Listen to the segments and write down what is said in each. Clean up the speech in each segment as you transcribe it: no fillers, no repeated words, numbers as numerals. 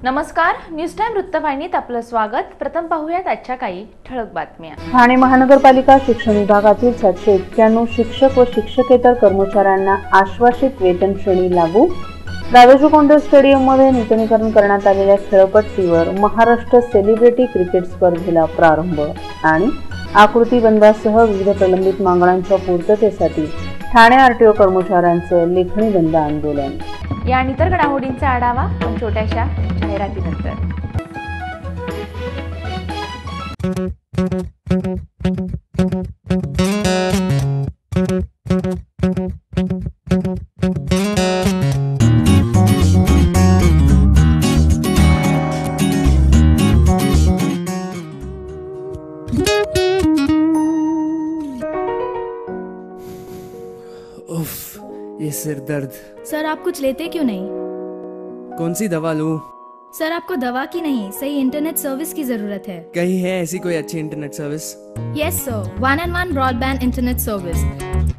नमस्कार, news time वृत्तवाहिनीत आपलं स्वागत। प्रथम पाहूयात आजच्या काही ठळक बातम्या। ठाणे महानगरपालिका शिक्षण विभागातील 791 शिक्षक व शिक्षकेतर कर्मचाऱ्यांना आश्वासित वेतन श्रेणी लागू। दादोजी कोंडदेव स्टेडियम मध्ये नूतनीकरण करण्यात आलेल्या खेळपट्टीवर महाराष्ट्र सेलिब्रिटी क्रिकेट स्पर्धेला प्रारंभ आणि आकृतीबंदासह विविध प्रलंबित मागण्यांच्या पूर्ततेसाठी ठाणे आरटीओ कर्मचाऱ्यांचं लेखणी बंद आंदोलन। या आणि इतर घडामोडींचा आढावा पण छोट्याशा जाहिरातीनंतर। उफ, ये सिर दर्द। सर आप कुछ लेते क्यों नहीं? कौन सी दवा लूं? सर आपको दवा की नहीं, सही इंटरनेट सर्विस की जरूरत है। कहीं है ऐसी कोई अच्छी internet service? Yes sir, 1&1 broadband internet service,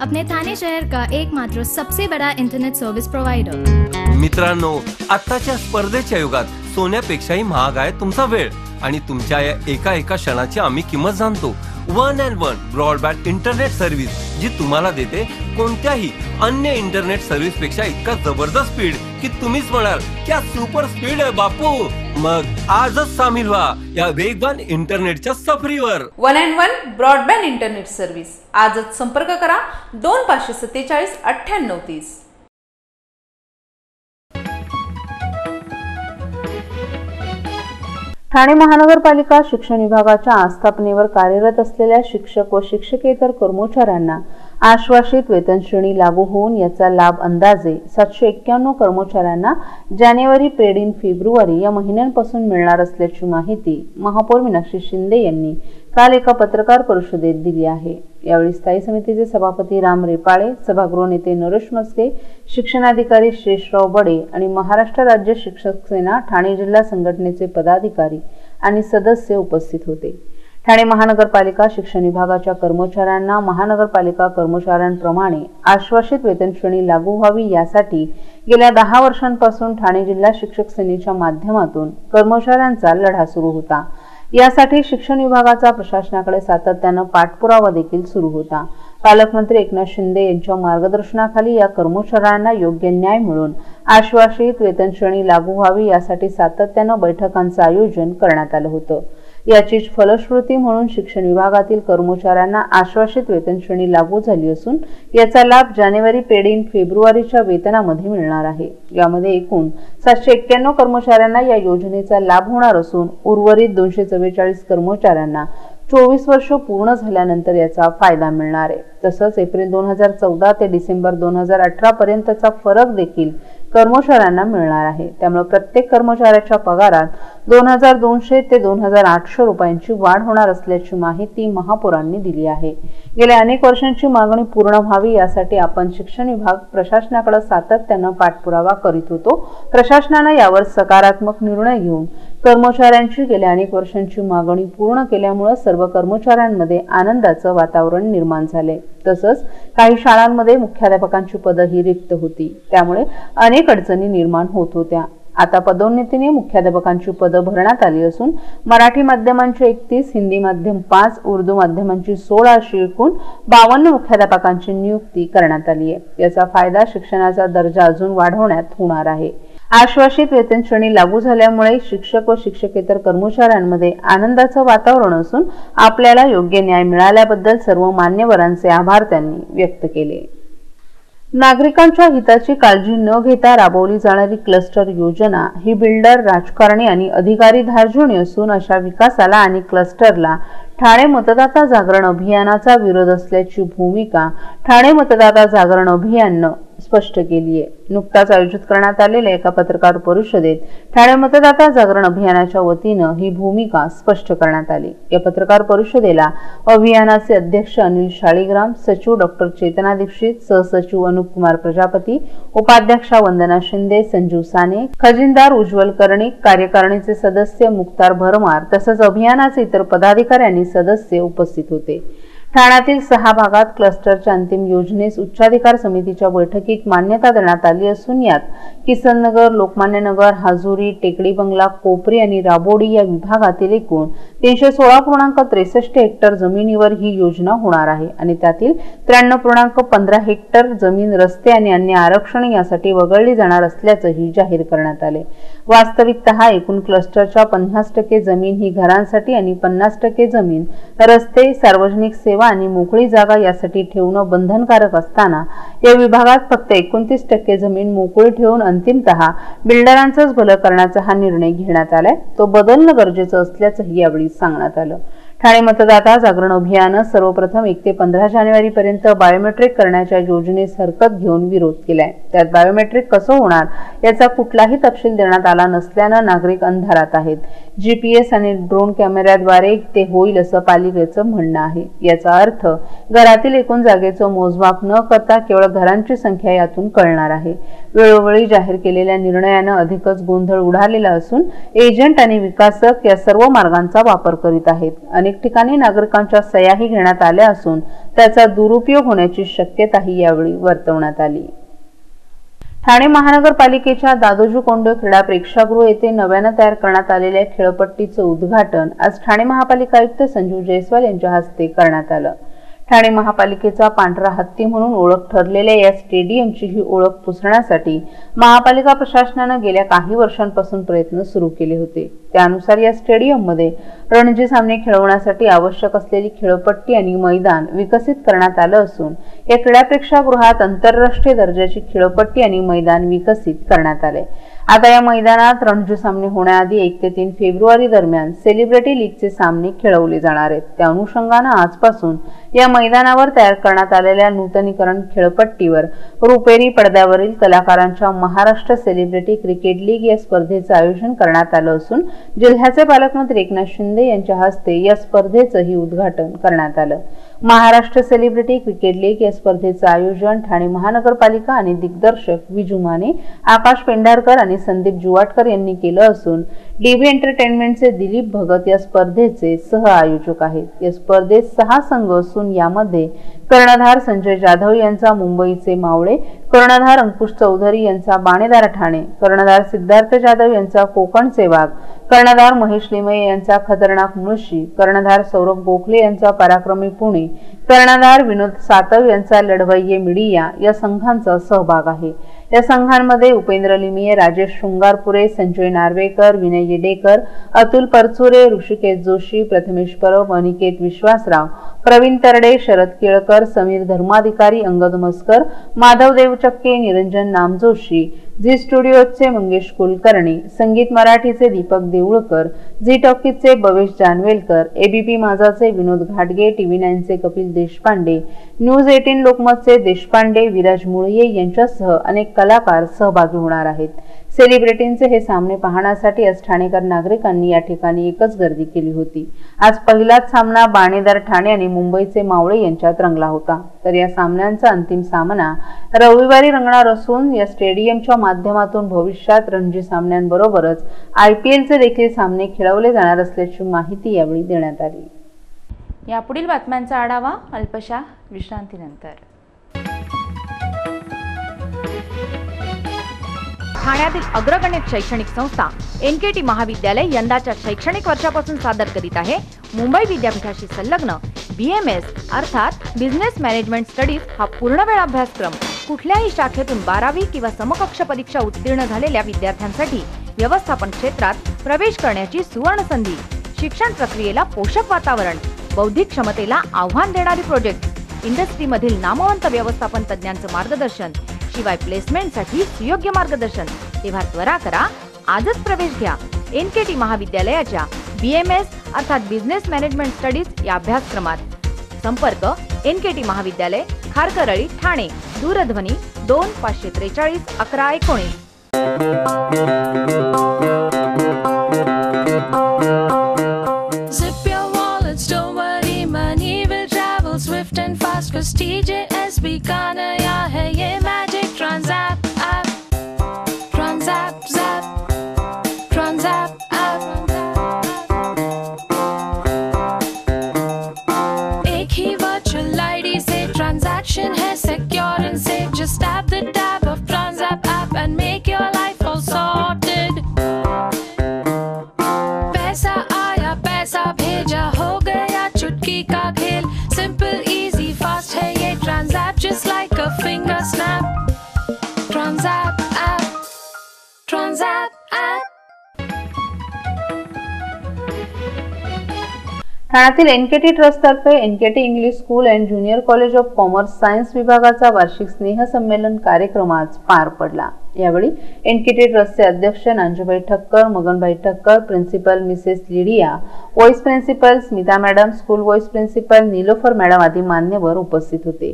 अपने थाने शहर का एकमात्र सबसे बड़ा इंटरनेट सर्विस प्रोवाइडर। मित्रांनो, आताच्या स्पर्धेच्या युगात सोन्यापेक्षाही महाग आहे तुमचा वेळ आणि तुमच्या या एका क्षणाची आम्ही किंमत जाणतो। 1&1 ब्रॉडबँड इंटरनेट सर्व्हिस, जी तुम्हाला देते कोणत्याही अन्य इंटरनेट सर्व्हिस पेक्षा इतका जबरदस्त स्पीड की तुम्हीच म्हणाल क्या सुपर स्पीड आहे बापू। मग आजच सामील व्हा या वेगवान इंटरनेटच्या सफरीवर। 1&1 ब्रॉडबँड इंटरनेट सर्व्हिस, आजच संपर्क करा 2547 9830। ठाणे महानगरपालिका शिक्षण विभागाच्या आस्थापनेवर कार्यरत असलेल्या शिक्षक व शिक्षकेतर कर्मचाऱ्यांना आश्वासित वेतन श्रेणी लागू होऊन याचा लाभ अंदाजे 791 कर्मचाऱ्यांना जानेवारी पेड इन फेब्रुवारी या महिन्यांपासून मिळणार असल्याची माहिती महापौर मीनाक्षी शिंदे यांनी काल एका पत्रकार परिषदेत दिली आहे। यावेळी स्थायी समितीचे सभापती राम रेपाळे, सभागृह नेते नरेश मस्के, शिक्षणाधिकारी शेषराव बडे आणि महाराष्ट्र राज्य शिक्षक सेना ठाणे जिल्हा संघटनेचे पदाधिकारी आणि सदस्य उपस्थित होते। ठाणे महानगरपालिका शिक्षण विभागाच्या कर्मचाऱ्यांना महानगरपालिका कर्मचाऱ्यांप्रमाणे आश्वासित वेतन श्रेणी लागू व्हावी यासाठी गेल्या 10 वर्षांपासून ठाणे जिल्हा शिक्षक सेनेच्या माध्यमातून कर्मचाऱ्यांचा लढा सुरू होता। यासाठी शिक्षण विभागाचा प्रशासनाकडे सातत्याने पाठपुरावा देखील सुरू होता। पालकमंत्री एकनाथ शिंदे यांच्या मार्गदर्शनाखाली या कर्मचाऱ्यांना योग्य न्याय मिळून आश्वासित वेतन श्रेणी लागू व्हावी यासाठी सातत्याने बैठकांचे आयोजन करण्यात आले होते। याचीच फलश्रुती म्हणून शिक्षण विभागातील कर्मचाऱ्यांना आश्वासित वेतन श्रेणी लागू झाली असून याचा लाभ जानेवारी पेड इन फेब्रुवारीच्या वेतनामध्ये मिळणार आहे। यामध्ये एकूण 791 कर्मचाऱ्यांना या योजनेचा लाभ होणार असून उर्वरित 244 कर्मचाऱ्यांना 24 वर्ष पूर्ण झाल्यानंतर याचा फायदा मिळणार आहे। तसंच एप्रिल 2014 ते डिसेंबर 2018 पर्यंतचा फरक देखील कर्मचाऱ्यांना मिळणार आहे। त्यामुळे प्रत्येक कर्मचाऱ्याच्या पगारात 2200 ते 2800 रुपयांची वाढ होणार असल्याची माहिती महापौरांनी दिली आहे। गेल्या अनेक वर्षांची मागणी पूर्ण व्हावी यासाठी आपण शिक्षण विभाग प्रशासनाकडे सातत्याने पाठपुरावा करीत होतो। प्रशासनाने यावर सकारात्मक निर्णय घेऊन कर्मचाऱ्यांची गेल्या अनेक वर्षांची मागणी पूर्ण केल्यामुळे सर्व कर्मचाऱ्यांमध्ये आनंदाचे वातावरण निर्माण झाले। तसंच काही शाळांमध्ये मुख्याध्यापकांची पदही रिक्त होती, त्यामुळे अनेक अडचणी निर्माण होत होत्या। आता पदोन्नतीने मुख्याध्यापकांची पदं भरण्यात आली असून मराठी माध्यमांची 31, हिंदी माध्यम 5, उर्दू माध्यमांची 16 अशी एकूण 52 मुख्याध्यापकांची नियुक्ती करण्यात आली आहे। याचा फायदा शिक्षणाचा दर्जा अजून वाढवण्यात होणार आहे। आश्वासित वेतन श्रेणी लागू झाल्यामुळे शिक्षक व शिक्षकेतर कर्मचाऱ्यांमध्ये आनंदाचे वातावरण असून आपल्याला योग्य न्याय मिळाल्याबद्दल सर्व मान्यवरांचे आभार त्यांनी व्यक्त केले। नागरिकांच्या हिताची काळजी न घेता राबवली जाणारी क्लस्टर योजना ही बिल्डर, राजकारणी आणि अधिकारी धार्जिणी असून अशा विकासाला आणि क्लस्टरला ठाणे मतदाता जागरण अभियानाचा विरोध असल्याची भूमिका ठाणे मतदाता जागरण अभियानाने स्पष्ट केली आहे। नुकताच आयोजित करण्यात आलेल्या एका पत्रकार परिषदेत ठाणे मतदाता जागरण अभियानाच्या वतीने ही भूमिका स्पष्ट करण्यात आली। या पत्रकार परिषदेला अभियानाचे अध्यक्ष अनिल शाळीग्राम, सचिव डॉक्टर चेतना दीक्षित, सहसचिव अनुप कुमार प्रजापती, उपाध्यक्षा वंदना शिंदे, संजीव साने, खजिनदार उज्ज्वल कर्णिक, कार्यकारिणीचे सदस्य मुक्तार भरमार तसंच अभियानाचे इतर पदाधिकारी आणि सदस्य उपस्थित होते। ठाण्यातील 6 भागात क्लस्टरच्या अंतिम योजनेस उच्चाधिकार समितीच्या बैठकीत मान्यता देण्यात आली असून यात किसननगर, लोकमान्यनगर, हाजुरी, टेकडी बंगला, कोपरी आणि राबोडी या विभागातील एकूण 316.63 हेक्टर जमिनीवर ही योजना होणार आहे आणि त्यातील 93.15 हेक्टर जमीन रस्ते आणि अन्य आरक्षण यासाठी वगळली जाणार असल्याचंही जाहीर करण्यात आले। वास्तविकतः एकूण क्लस्टरच्या 50% जमीन ही घरांसाठी आणि 50% जमीन रस्ते, सार्वजनिक सेवा आणि मोकळी जागा यासाठी ठेवणं बंधनकारक असताना या विभागात फक्त 29% जमीन मोकळी ठेवून अंतिमतः बिल्डरांचंच भलं करण्याचा हा निर्णय घेण्यात आलाय। तो बदलणं गरजेचं असल्याचंही यावेळी सांगण्यात आलं। ठाणे मतदाता जागरण अभियानानं सर्वप्रथम 1 ते 15 जानेवारीपर्यंत बायोमेट्रिक करण्याच्या योजनेस हरकत घेऊन विरोध केलाय। त्यात बायोमेट्रिक कसं होणार याचा कुठलाही तपशील देण्यात आला नसल्यानं नागरिक अंधारात आहेत। GPS आणि ड्रोन कॅमेऱ्याद्वारे ते होईल असं पालिकेचं म्हणणं आहे। याचा अर्थ घरातील एकूण जागेचं मोजमाप न करता केवळ घरांची संख्या यातून कळणार आहे। वेळोवेळी जाहीर केलेल्या निर्णयानं अधिकच गोंधळ उडालेला असून एजंट आणि विकासक या सर्व मार्गांचा वापर करीत आहेत। अनेक ठिकाणी नागरिकांच्या सह्याही घेण्यात आल्या असून त्याचा दुरुपयोग होण्याची शक्यताही यावेळी वर्तवण्यात आली। ठाणे महानगरपालिकेच्या दादोजी कोंडदेव क्रीडा प्रेक्षागृह येथे नव्यानं तयार करण्यात आलेल्या खेळपट्टीचं उद्घाटन आज ठाणे महापालिका आयुक्त संजीव जयस्वाल यांच्या हस्ते करण्यात आलं। ठाणे महापालिकेचा पांढरा हत्ती म्हणून ओळख ठरलेल्या या स्टेडियमची ही ओळख पुसण्यासाठी महापालिका प्रशासनानं गेल्या काही वर्षांपासून प्रयत्न सुरू केले होते। त्यानुसार या स्टेडियममध्ये रणजी सामने खेळवण्यासाठी आवश्यक असलेली खेळपट्टी आणि मैदान विकसित करण्यात आलं असून या क्रीडा प्रेक्षागृहात आंतरराष्ट्रीय दर्जाची खेळपट्टी आणि मैदान विकसित करण्यात आले। आता या मैदानात रणजी सामने होण्याआधी 1 ते 3 फेब्रुवारी दरम्यान सेलिब्रिटी लीगचे सामने खेळवले जाणार आहेत। त्या अनुषंगानं आजपासून या मैदानावर तयार करण्यात आलेल्या नूतनीकरण खेळपट्टीवर रुपेरी पडद्यावरील कलाकारांच्या महाराष्ट्र सेलिब्रिटी क्रिकेट लीग या स्पर्धेचं आयोजन करण्यात आलं असून जिल्ह्याचे पालकमंत्री एकनाथ शिंदे यांच्या हस्ते या स्पर्धेचंही उद्घाटन करण्यात आलं। महाराष्ट्र सेलिब्रिटी क्रिकेट लीग या स्पर्धेचं आयोजन ठाणे महानगरपालिका आणि दिग्दर्शक विजू माने, आकाश पेंढारकर आणि संदीप जुवाटकर यांनी केलं असून डीबी एंटरटेनमेंटचे दिलीप भगत या स्पर्धेचे सह आयोजक आहेत। या स्पर्धेत 6 संघ असून यामध्ये कर्णधार संजय जाधव यांचा मुंबईचे मावळे, कर्णधार अंकुश चौधरी यांचा बाणेदार ठाणे, कर्णधार सिद्धार्थ जाधव यांचा कोकणचे वाघ, कर्णधार महेश लिमये यांचा खतरनाक मुळशी, कर्णधार सौरभ गोखले यांचा पराक्रमी पुणे, कर्णधार विनोद सातव यांचा लढवय्ये मीडिया या संघांचा सहभाग आहे। या संघांमध्ये उपेंद्र लिमये, राजेश शृंगारपुरे, संजय नार्वेकर, विनय येडेकर, अतुल परचुरे, ऋषिकेश जोशी, प्रथमेश परब, अनिकेत विश्वासराव, प्रवीण तरडे, शरद केळकर, समीर धर्माधिकारी, अंगद मस्कर, माधव देवचक्के, निरंजन नामजोशी, झी स्टुडिओचे मंगेश कुलकर्णी, संगीत मराठीचे दीपक देऊळकर, झी टॉकीजचे भवेश जानवेलकर, एबीपी माझाचे विनोद घाटगे, TV9चे कपिल देशपांडे, न्यूज 18 लोकमतचे देशपांडे, विराज मुळये यांच्यासह अनेक कलाकार सहभागी होणार आहेत। सेलिब्रिटींचे हे सामने पाहण्यासाठी आज ठाणेकर नागरिकांनी या ठिकाणी एकच गर्दी केली होती। आज पहिलाच सामना बाणेदार ठाणे आणि मुंबईचे मावळे यांच्यात रंगला होता, तर या सामन्यांचा अंतिम सामना रविवारी रंगणार असून या स्टेडियमच्या माध्यमातून भविष्यात रणजी सामन्यांबरोबरच IPLचे देखील सामने खेळवले जाणार असल्याची माहिती यावेळी देण्यात आली। यापुढील बातम्यांचा आढावा अल्पशा विश्रांतीनंतर। ठाण्यातील अग्रगण्य शैक्षणिक संस्था NKT महाविद्यालय यंदाच्या शैक्षणिक वर्षापासून सादर करीत आहे मुंबई विद्यापीठाशी संलग्न BMS अर्थात बिझनेस मॅनेजमेंट स्टडीज हा पूर्णवेळ अभ्यासक्रम। कुठल्याही शाखेतून 12वी किंवा समकक्ष परीक्षा उत्तीर्ण झालेल्या विद्यार्थ्यांसाठी व्यवस्थापन क्षेत्रात प्रवेश करण्याची सुवर्ण संधी। शिक्षण प्रक्रियेला पोषक वातावरण, बौद्धिक क्षमतेला आव्हान देणारी प्रोजेक्ट, इंडस्ट्रीमधील नामवंत व्यवस्थापन तज्ञांचं मार्गदर्शन, शिवाय प्लेसमेंटसाठी सुयोग्य मार्गदर्शन। तेव्हा त्वरा करा, आजच प्रवेश घ्या NKT महाविद्यालयाच्या BMS अर्थात बिझनेस मॅनेजमेंट स्टडीज या अभ्यासक्रमात। संपर्क NKT महाविद्यालय, खारकरळी, ठाणे, दूरध्वनी 2543 1119। Zip your wallets, don't worry, money will travel swift and fast, 'cause TJSB का नया है ये मैजिक ट्रांज़ैप ऐप। ट्रांज़ैप ज़ैप, ट्रांज़ैप ऐप, एक ही वर्ड खेल. Simple, easy, fast है ये Transapp, just like a finger snap. Transapp app. Transapp app. ठाण्यातील NKT ट्रस्टतर्फे NKT English school and junior college of commerce science विभागाचा वार्षिक स्नेहसंमेलन कार्यक्रम आज पार पडला. यावेळी एनकेटी ट्रस्टचे अध्यक्ष Nanjubai Thakkar, Maganbai Thakkar, principal Mrs Lydia, vice principal Smita madam, school vice principal Nilofar madam आदी मान्यवर उपस्थित होते.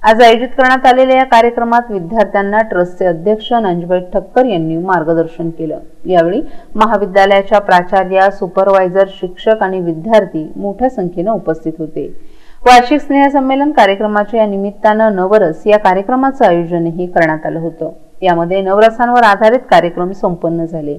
आज आयोजित करण्यात आलेल्या या कार्यक्रमात विद्यार्थ्यांना ट्रस्टचे अध्यक्ष नांजूबाई ठक्कर यांनी मार्गदर्शन केलं. यावेळी महाविद्यालयाच्या प्राचार्या, सुपरवायझर, शिक्षक आणि विद्यार्थी मोठ्या संख्येने उपस्थित होते. वार्षिक स्नेहसंमेलन कार्यक्रमाच्या या निमित्तानं नवरस या कार्यक्रमाचं आयोजनही करण्यात आलं होतं. यामध्ये नवरसांवर आधारित कार्यक्रम संपन्न झाले.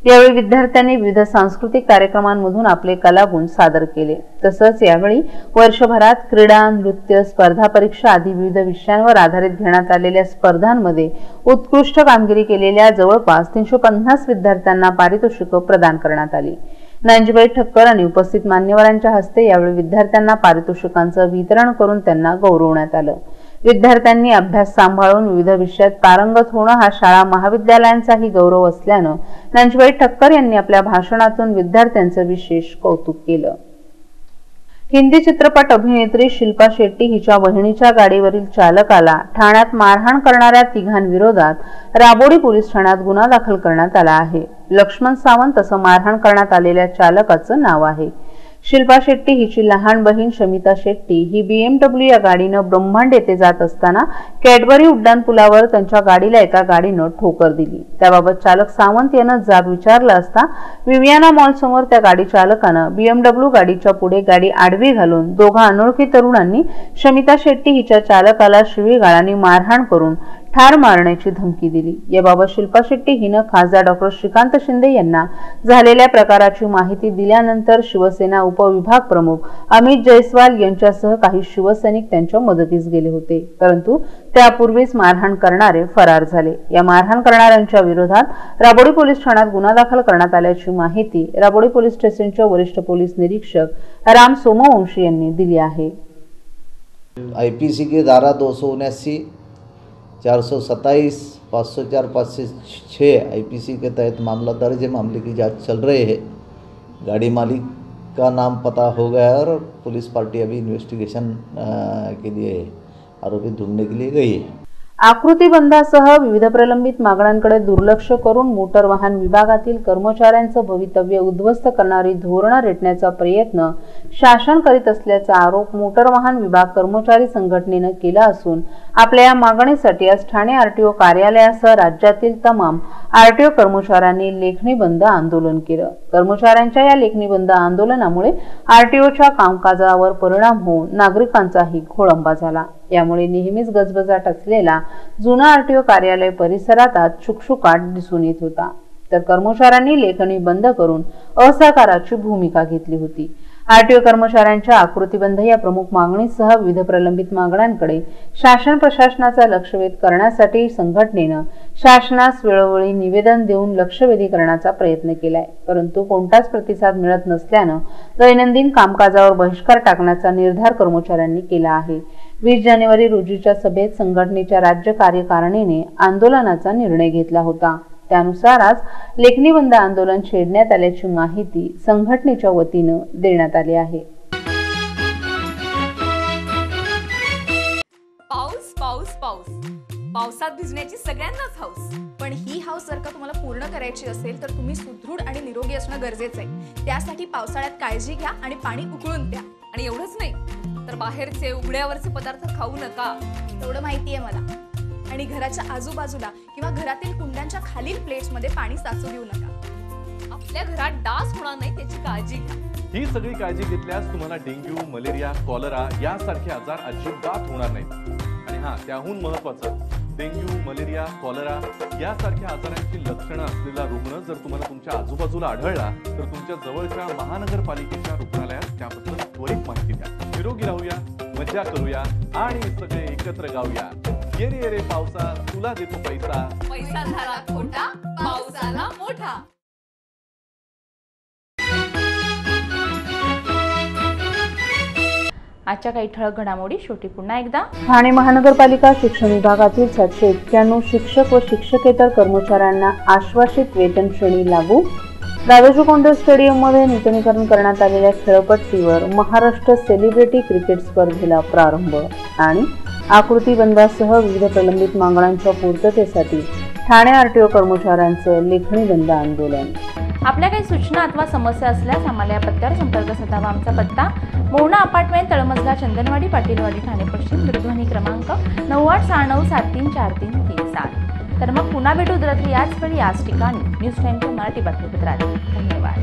यावेळी विद्यार्थ्यांनी विविध सांस्कृतिक कार्यक्रमांमधून आपले कलागुण सादर केले. तसंच यावेळी वर्षभरात क्रीडा, नृत्य, स्पर्धा परीक्षा आदी विविध विषयांवर आधारित घेण्यात आलेल्या स्पर्धांमध्ये उत्कृष्ट कामगिरी केलेल्या जवळपास 350 विद्यार्थ्यांना पारितोषिकं प्रदान करण्यात आली. नांजूबाई ठक्कर आणि उपस्थित मान्यवरांच्या हस्ते यावेळी विद्यार्थ्यांना पारितोषिकांचं वितरण करून त्यांना गौरवण्यात आलं. विद्यार्थ्यांनी अभ्यास सांभाळून विविध विषयात पारंगत होणं हा शाळा महाविद्यालयांचाही गौरव असल्यानं नांजूबाई ठक्कर यांनी आपल्या भाषणातून विद्यार्थ्यांचं विशेष कौतुक केलं. हिंदी चित्रपट अभिनेत्री शिल्पा शेट्टी हिच्या बहिणीच्या गाडीवरील चालकाला ठाण्यात मारहाण करणाऱ्या तिघांविरोधात राबोडी पोलीस ठाण्यात गुन्हा दाखल करण्यात आला आहे. लक्ष्मण सावंत असं मारहाण करण्यात आलेल्या चालकाचं नाव आहे. शिल्पा शेट्टी हिची लहान बहीण शमिता शेट्टी ही BMW या गाडीनं ब्रह्मांड येथे जात असताना कॅडबरी उड्डाणपुलावर त्यांच्या गाडीला एका गाडीनं ठोकर दिली. त्याबाबत चालक सावंत यानं जाब विचारला असता विवियाना मॉल समोर त्या गाडी चालकानं BMW गाडीच्या पुढे गाडी आडवी घालून दोघा अनोळखी तरुणांनी शमिता शेट्टी हिच्या चालकाला शिवीगाळांनी मारहाण करून ठार मारण्याची धमकी दिली. याबाबत शिल्पा शेट्टी हिनं खासदार डॉ. श्रीकांत शिंदे यांना झालेल्या प्रकाराची माहिती दिल्यानंतर शिवसेना उपविभाग प्रमुख अमित जयस्वाल यांच्यासह काही शिवसैनिक त्यांच्या मदतीस गेले होते. परंतु त्यापूर्वीच मारहाण करणारे फरार झाले. या मारहाण करणाऱ्यांच्या विरोधात राबोडी पोलीस ठाण्यात गुन्हा दाखल करण्यात आल्याची माहिती राबोडी पोलीस स्टेशनचे वरिष्ठ पोलीस निरीक्षक राम सोमवंशी यांनी दिली आहे. IPC की धारा 279, 427, 504, 506 IPC के तहत मामला दर्ज है. मामले की जांच चल रही है. गाड़ी मालिक का नाम पता हो गया है और पुलिस पार्टी अभी इन्वेस्टिगेशन के लिए आरोपी ढूंढने के लिए गई है. आकृतीबंधासह विविध प्रलंबित मागण्यांकडे दुर्लक्ष करून मोटर वाहन विभागातील कर्मचाऱ्यांचं भवितव्य उद्ध्वस्त करणारी धोरणं रेटण्याचा प्रयत्न शासन करीत असल्याचा आरोप मोटर वाहन विभाग कर्मचारी संघटनेनं केला असून आपल्या या मागणीसाठी आज ठाणे RTO कार्यालयासह राज्यातील तमाम RTO कर्मचाऱ्यांनी लेखणी बंद आंदोलन केलं. कर्मचाऱ्यांच्या या लेखणी बंद आंदोलनामुळे RTOच्या कामकाजावर परिणाम होऊन नागरिकांचाही खोळंबा झाला. यामुळे नेहमीच गजबजाट असलेला जुना RTO कार्यालय परिसरात आज शुकशुकाट दिसून येत होता. तर कर्मचाऱ्यांनी लेखणी बंद करून असहकाराची भूमिका घेतली होती. RTO कर्मचाऱ्यांच्या आकृतीबंध या प्रमुख मागणीसह विविध प्रलंबित मागण्यांकडे शासन प्रशासनाचा लक्षवेध करण्यासाठी संघटनेनं शासनास वेळोवेळी निवेदन देऊन लक्षवेधी करण्याचा प्रयत्न केलाय. परंतु कोणताच प्रतिसाद मिळत नसल्यानं दैनंदिन कामकाजावर बहिष्कार टाकण्याचा निर्धार कर्मचाऱ्यांनी केला आहे. 20 जानेवारी रोजीच्या सभेत संघटनेच्या राज्य कार्यकारिणीने आंदोलनाचा निर्णय घेतला होता. त्यानुसार आज लेखणी बंद आंदोलन छेडण्यात आल्याची माहिती संघटनेच्या वतीनं देण्यात आली आहे. पाऊस पाऊस पाऊस पावसात भिजण्याची सगळ्यांनाच हौस. पण ही हौस जर का तुम्हाला पूर्ण करायची असेल तर तुम्ही सुदृढ आणि निरोगी असणं गरजेचं आहे. त्यासाठी पावसाळ्यात काळजी घ्या आणि पाणी उकळून प्या. आणि एवढंच नाही तर बाहेरचे उघड्यावरचे पदार्थ खाऊ नका. एवढं माहिती आहे मला. आणि घराच्या आजूबाजूला किंवा घरातील कुंड्यांच्या खालील प्लेट्समध्ये पाणी साचू देऊ नका. आपल्या घरात डास होणार नाही त्याची काळजी घ्या. ही सगळी काळजी घेतल्यास तुम्हाला डेंग्यू, मलेरिया, कॉलरा यासारखे आजार अजिबात होणार नाहीत. आणि त्याहून महत्त्वाचं, डेंग्यू, मलेरिया, कॉलरा यासारख्या आजारांची लक्षणं असलेला रुग्ण जर तुम्हाला तुमच्या आजूबाजूला आढळला तर तुमच्या जवळच्या महानगरपालिकेच्या रुग्णालयात त्याबद्दल त्वरित माहिती द्या. निरोगी राहूया, मज्जा करूया आणि सगळे एकत्र गाऊया. ये रे ये रे पावसा, तुला देतो पैसा, पैसा झाला खोटा, पाऊस आला मोठा. आजच्या काही ठळक घडामोडी शेवटी पुन्हा एकदा. ठाणे महानगरपालिका शिक्षण विभागातील 791 शिक्षक व शिक्षकेतर कर्मचाऱ्यांना आश्वासित वेतन श्रेणी लागू. राजाजी कोंडे स्टेडियममध्ये नूतनीकरण करण्यात आलेल्या खेळपट्टीवर महाराष्ट्र सेलिब्रिटी क्रिकेट स्पर्धेला प्रारंभ. आणि आकृतीबंधासह विविध प्रलंबित मागण्यांच्या पूर्ततेसाठी ठाणे आरटीओ कर्मचाऱ्यांचं लेखणी बंद आंदोलन. आपल्या काही सूचना अथवा समस्या असल्यास आम्हाला या पत्त्यावर संपर्क साधावा. आमचा पत्ता मोहना अपार्टमेंट, तळमजला, चंदनवाडी, पाटीलवाडी, ठाणे पश्चिम. दूरध्वनी क्रमांक 9869734337. तर मग पुन्हा भेटू रात्री याच वेळी याच ठिकाणी न्यूज टाइमच्या मराठी बातमीपत्रात. धन्यवाद.